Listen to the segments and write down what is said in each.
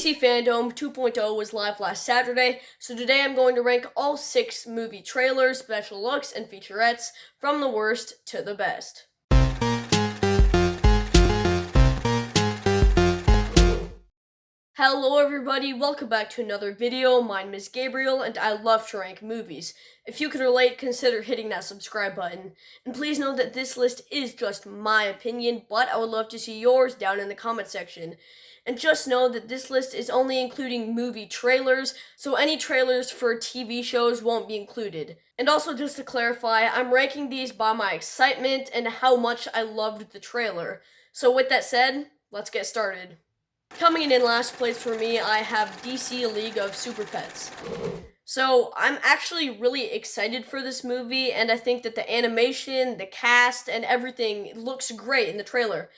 DC Fandome 2.0 was live last Saturday, so today I'm going to rank all 6 movie trailers, special looks, and featurettes from the worst to the best. Hello everybody, welcome back to another video. My name is Gabriel and I love to rank movies. If you can relate, consider hitting that subscribe button. And please know that this list is just my opinion, but I would love to see yours down in the comment section. And just know that this list is only including movie trailers, so any trailers for TV shows won't be included. And also just to clarify, I'm ranking these by my excitement and how much I loved the trailer. So with that said, let's get started. Coming in last place for me, I have DC League of Super Pets. So I'm actually really excited for this movie, and I think that the animation, the cast, and everything looks great in the trailer.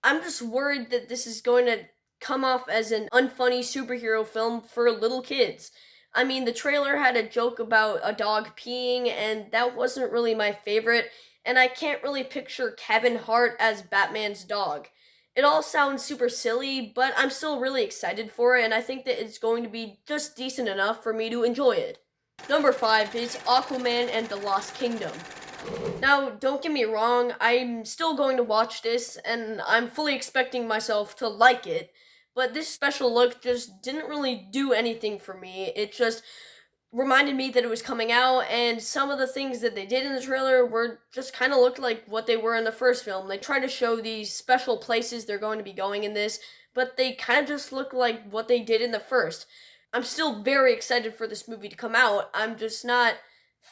I'm just worried that this is going to come off as an unfunny superhero film for little kids. I mean, the trailer had a joke about a dog peeing, and that wasn't really my favorite, and I can't really picture Kevin Hart as Batman's dog. It all sounds super silly, but I'm still really excited for it, and I think that it's going to be just decent enough for me to enjoy it. Number 5 is Aquaman and the Lost Kingdom. Now, don't get me wrong, I'm still going to watch this, and I'm fully expecting myself to like it, but this special look just didn't really do anything for me. It just reminded me that it was coming out, and some of the things that they did in the trailer were just kind of looked like what they were in the first film. They tried to show these special places they're going to be going in this, but they kind of just look like what they did in the first. I'm still very excited for this movie to come out. I'm just not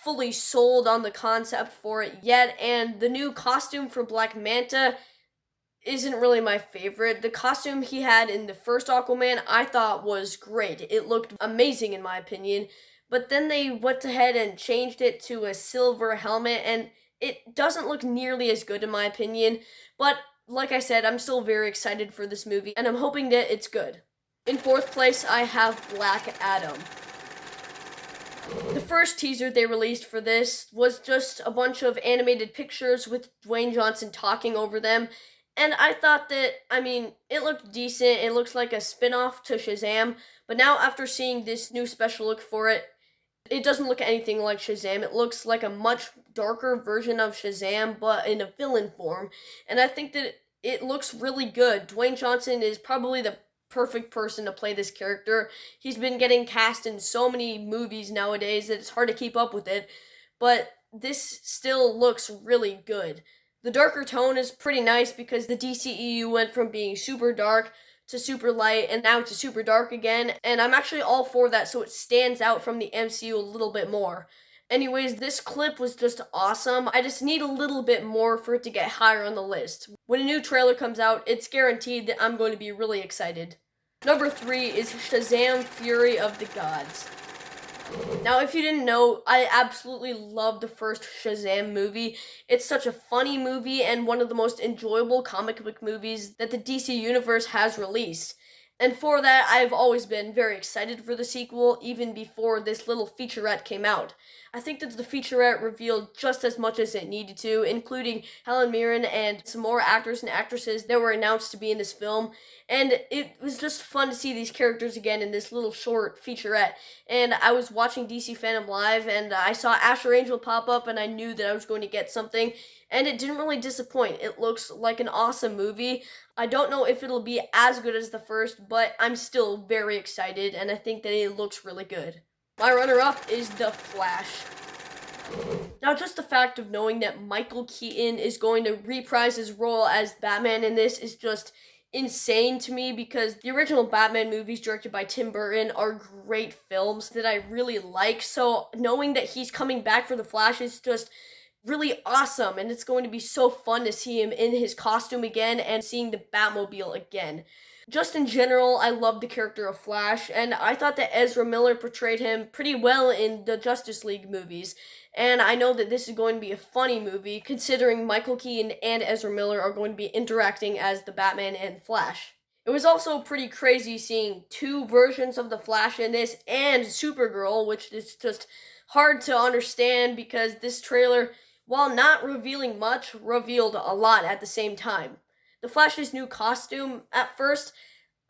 fully sold on the concept for it yet, and the new costume for Black Manta isn't really my favorite. The costume he had in the first Aquaman I thought was great. It looked amazing in my opinion, but then they went ahead and changed it to a silver helmet, and it doesn't look nearly as good in my opinion, but like I said, I'm still very excited for this movie, and I'm hoping that it's good. In 4th place, I have Black Adam. The first teaser they released for this was just a bunch of animated pictures with Dwayne Johnson talking over them, and I thought that, it looked decent. It looks like a spin-off to Shazam, but now after seeing this new special look for it, it doesn't look anything like Shazam. It looks like a much darker version of Shazam, but in a villain form, and I think that it looks really good. Dwayne Johnson is probably the perfect person to play this character. He's been getting cast in so many movies nowadays that it's hard to keep up with it, but this still looks really good. The darker tone is pretty nice because the DCEU went from being super dark to super light and now to super dark again, and I'm actually all for that, so it stands out from the MCU a little bit more. Anyways, this clip was just awesome. I just need a little bit more for it to get higher on the list. When a new trailer comes out, it's guaranteed that I'm going to be really excited. Number 3 is Shazam! Fury of the Gods. Now, if you didn't know, I absolutely love the first Shazam movie. It's such a funny movie and one of the most enjoyable comic book movies that the DC Universe has released. And for that, I've always been very excited for the sequel, even before this little featurette came out. I think that the featurette revealed just as much as it needed to, including Helen Mirren and some more actors and actresses that were announced to be in this film. And it was just fun to see these characters again in this little short featurette. And I was watching DC Fandom Live, and I saw Asher Angel pop up, and I knew that I was going to get something. And it didn't really disappoint. It looks like an awesome movie. I don't know if it'll be as good as the first, but I'm still very excited, and I think that it looks really good. My runner-up is The Flash. Now, just the fact of knowing that Michael Keaton is going to reprise his role as Batman in this is just insane to me, because the original Batman movies directed by Tim Burton are great films that I really like, so knowing that he's coming back for The Flash is just really awesome, and it's going to be so fun to see him in his costume again and seeing the Batmobile again. Just in general, I love the character of Flash, and I thought that Ezra Miller portrayed him pretty well in the Justice League movies, and I know that this is going to be a funny movie, considering Michael Keaton and Ezra Miller are going to be interacting as the Batman and Flash. It was also pretty crazy seeing 2 versions of the Flash in this, and Supergirl, which is just hard to understand because this trailer, while not revealing much, revealed a lot at the same time. The Flash's new costume, at first,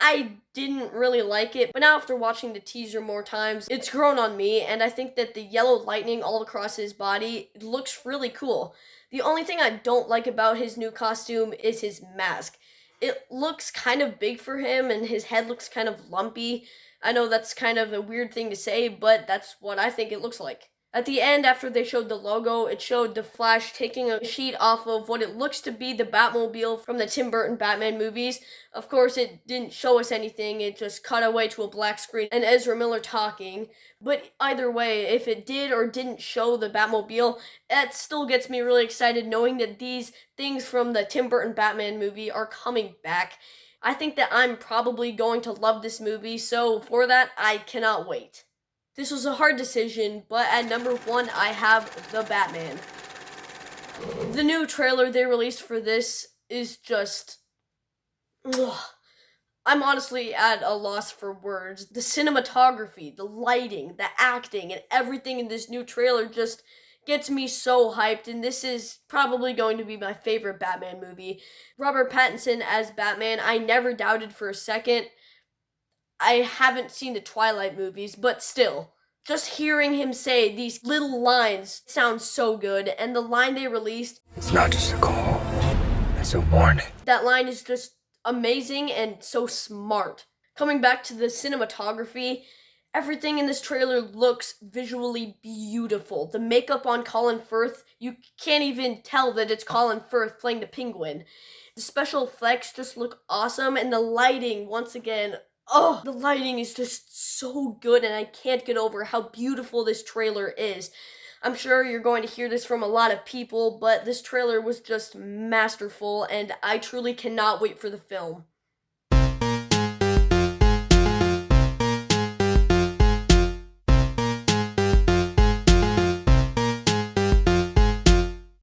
I didn't really like it, but now after watching the teaser more times, it's grown on me, and I think that the yellow lightning all across his body looks really cool. The only thing I don't like about his new costume is his mask. It looks kind of big for him, and his head looks kind of lumpy. I know that's kind of a weird thing to say, but that's what I think it looks like. At the end, after they showed the logo, it showed the Flash taking a sheet off of what it looks to be the Batmobile from the Tim Burton Batman movies. Of course, it didn't show us anything, it just cut away to a black screen and Ezra Miller talking. But either way, if it did or didn't show the Batmobile, that still gets me really excited knowing that these things from the Tim Burton Batman movie are coming back. I think that I'm probably going to love this movie, so for that, I cannot wait. This was a hard decision, but at number 1, I have The Batman. The new trailer they released for this is just... ugh. I'm honestly at a loss for words. The cinematography, the lighting, the acting, and everything in this new trailer just gets me so hyped, and this is probably going to be my favorite Batman movie. Robert Pattinson as Batman, I never doubted for a second. I haven't seen the Twilight movies, but still, just hearing him say these little lines sounds so good, and the line they released, it's not just a call, it's a warning. That line is just amazing and so smart. Coming back to the cinematography, everything in this trailer looks visually beautiful. The makeup on Colin Firth, you can't even tell that it's Colin Firth playing the Penguin. The special effects just look awesome, and the lighting, once again, oh, the lighting is just so good, and I can't get over how beautiful this trailer is. I'm sure you're going to hear this from a lot of people, but this trailer was just masterful, and I truly cannot wait for the film.